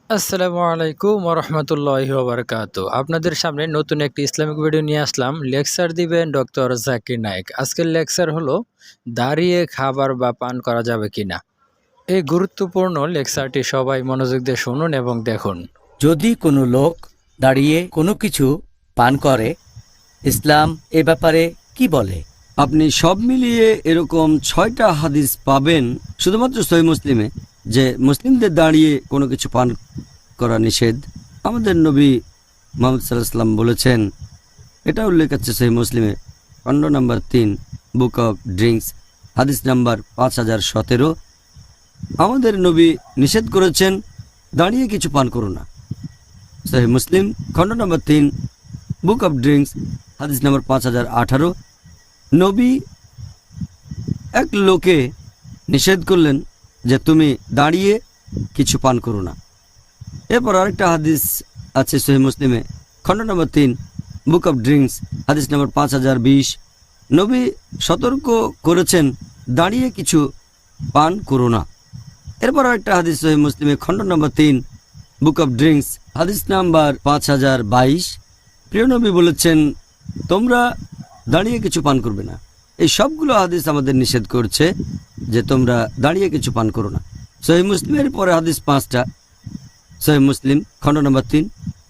আসসালামু আলাইকুম ওরহমতুল্লাহি ওবরাকাতু। আপনাদের সামনে নতুন একটি ইসলামিক ভিডিও নিয়ে আসলাম। লেকচার দিবেন ডক্টর জাকির নায়েক। আজকের লেকচার হলো দাঁড়িয়ে খাবার বা পান করা যাবে কিনা। এই গুরুত্বপূর্ণ লেকচারটি সবাই মনোযোগ দিয়ে শুনুন এবং দেখুন। যদি কোনো লোক দাঁড়িয়ে কোনো কিছু পান করে, ইসলাম এ ব্যাপারে কি বলে? আপনি সব মিলিয়ে এরকম 6টা হাদিস পাবেন শুধুমাত্র সহিহ মুসলিমে, যে মুসলিমদের দাঁড়িয়ে কোনো কিছু পান করা নিষেধ। আমাদের নবী মুহাম্মদ সাল্লাল্লাহু আলাইহি ওয়াসাল্লাম বলেছেন, এটা উল্লেখ আছে সহিহ মুসলিমে, খণ্ড নাম্বার 3, বুক অফ ড্রিঙ্কস, হাদিস নাম্বার 5017। আমাদের নবী নিষেধ করেছেন দাঁড়িয়ে কিছু পান করো না। সহিহ মুসলিম, খণ্ড নাম্বার 3, বুক অফ ড্রিঙ্কস, হাদিস নাম্বার 5018। নবী এক লোকে নিষেধ করলেন যে তুমি দাঁড়িয়ে কিছু পান করো না। এরপর আরেকটা হাদিস আছে সহিহ মুসলিমে, খণ্ড নম্বর 3, বুক অফ ড্রিঙ্কস, হাদিস নম্বর 5020। নবী সতর্ক করেছেন দাঁড়িয়ে কিছু পান করো না। এরপর আরেকটা হাদিস সহিহ মুসলিমে, খণ্ড নম্বর 3, বুক অফ ড্রিঙ্কস, হাদিস নাম্বার 5022। প্রিয় নবী বলেছেন তোমরা দাঁড়িয়ে কিছু পান করবে না। এই সবগুলো হাদিস আমাদের নিষেধ করছে যে তোমরা দাঁড়িয়ে কিছু পান করো না। সহিহ মুসলিমের পরে হাদিস 5টা, সহিহ মুসলিম, খণ্ড নম্বর 3,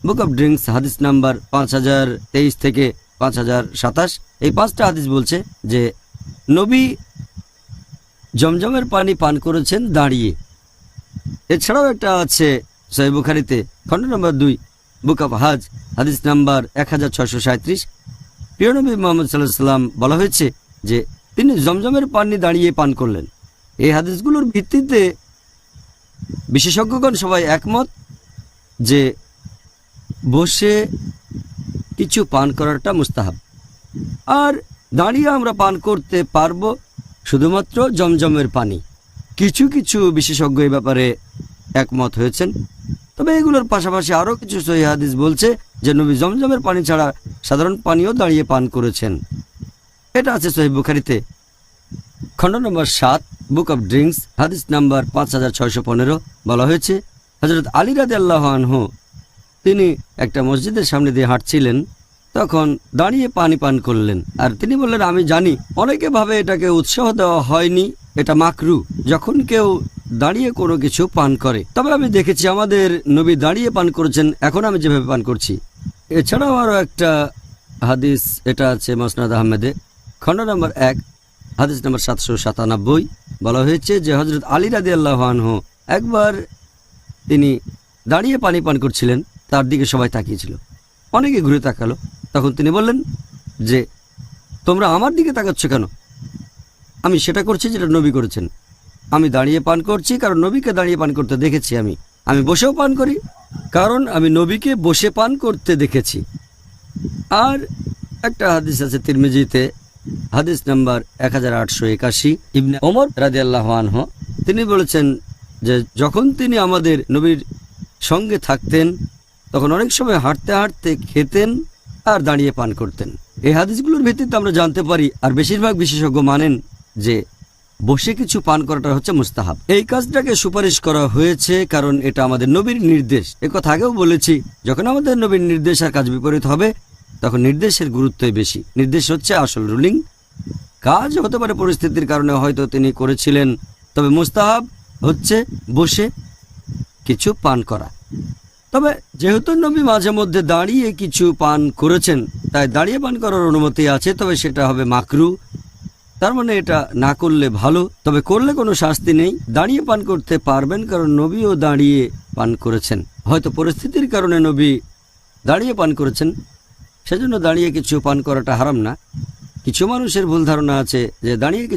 বুক অফ ড্রিঙ্কস, হাদিস নাম্বার 5023 থেকে 5027। এই 5টা হাদিস বলছে যে নবী জমজমের পানি পান করেছেন দাঁড়িয়ে। এছাড়াও একটা আছে সহিহ বুখারীতে, খণ্ড নম্বর 2, বুক অফ হাজ, হাদিস নাম্বার 1637। প্রিয় নবী মুহাম্মদ সাল্লাল্লাহু আলাইহি ওয়াসাল্লাম বলা হয়েছে যে তিনি জমজমের পানি দাঁড়িয়ে পান করলেন। এই হাদিসগুলোর ভিত্তিতে বিশেষজ্ঞগণ সবাই একমত যে বসে কিছু পান করাটা মুস্তাহাব, আর দাঁড়িয়ে আমরা পান করতে পারবো শুধুমাত্র জমজমের পানি। কিছু কিছু বিশেষজ্ঞ এই ব্যাপারে একমত হয়েছেন, তবে এগুলোর পাশাপাশি আরও কিছু সহিহ হাদিস বলছে যে নবী জমজমের পানি ছাড়া সাধারণ পানিও দাঁড়িয়ে পান করেছেন। এটা আছে সহিহ বুখারীতে, খণ্ড নম্বর 7, বুক অফ ড্রিঙ্কস, হাদিস নাম্বার 5615। বলা হয়েছে হযরত আলী রাদিয়াল্লাহু আনহু তিনি একটা মসজিদের সামনে দিয়ে হাঁটছিলেন, তখন দাঁড়িয়ে পানি পান করলেন। আর তিনি বললেন আমি জানি অনেকে ভাবে এটাকে উৎসাহ দেওয়া হয়নি, এটা মাকরু যখন কেউ দাঁড়িয়ে কোনো কিছু পান করে, তবে আমি দেখেছি আমাদের নবী দাঁড়িয়ে পান করেছেন, এখন আমি যেভাবে পান করছি। এছাড়াও আরও একটা হাদিস, এটা আছে মুসনাদ আহমেদে, খণ্ড নম্বর 1, হাদিস নম্বর 797। বলা হয়েছে যে হযরত আলী রাদিয়াল্লাহু আনহু একবার তিনি দাঁড়িয়ে পানি পান করছিলেন, তার দিকে সবাই তাকিয়েছিল, অনেকে ঘুরে তাকালো। তখন তিনি বললেন যে তোমরা আমার দিকে তাকাচ্ছ কেন? আমি সেটা করছি যেটা নবী করেছেন। আমি দাঁড়িয়ে পান করছি কারণ নবীকে দাঁড়িয়ে পান করতে দেখেছি। আমি বসেও পান করি কারণ আমি নবীকে বসে পান করতে দেখেছি। আর একটা হাদিস আছে তিরমিজিতে, হাদিস নাম্বার 1881, ইবনে ওমর রাদিয়াল্লাহু আনহু তিনি বলেছেন যে যখন তিনি আমাদের নবীর সঙ্গে থাকতেন তখন অনেক সময় হাঁটতে হাঁটতে খেতেন আর দাঁড়িয়ে পান করতেন। এই হাদিসগুলোর ভিত্তিতে আমরা জানতে পারি, আর বেশিরভাগ বিশেষজ্ঞ মানেন যে বসে কিছু পান করাটা হচ্ছে মুস্তাহাব। এই কাজটাকে সুপারিশ করা হয়েছে কারণ এটা আমাদের নবীর নির্দেশ। একথা আগেও বলেছি, যখন আমাদের নবীর নির্দেশ আর কাজ বিপরীত হবে তখন নির্দেশের গুরুত্বই বেশি। নির্দেশ হচ্ছে আসল রুলিং, কাজ হতে পারে পরিস্থিতির কারণে হয়তো তিনি করেছিলেন, তবে মুস্তাহাব হচ্ছে বসে কিছু পান করা। তবে যেহেতু নবী মাঝে মধ্যে দাঁড়িয়ে কিছু পান করেছেন, তাই দাঁড়িয়ে পান করার অনুমতি আছে, তবে সেটা হবে মাকরু। তার মানে এটা না করলে ভালো, তবে করলে কোনো শাস্তি নেই। দাঁড়িয়ে পান করতে পারবেন কারণ নবীও দাঁড়িয়ে পান করেছেন। হয়তো পরিস্থিতির কারণে নবী দাঁড়িয়ে পান করেছেন, সেজন্য দাঁড়িয়ে কিছু পান করাটা হারাম না। কিছু মানুষের ভুল ধারণা আছে যে দাঁড়িয়ে কিছু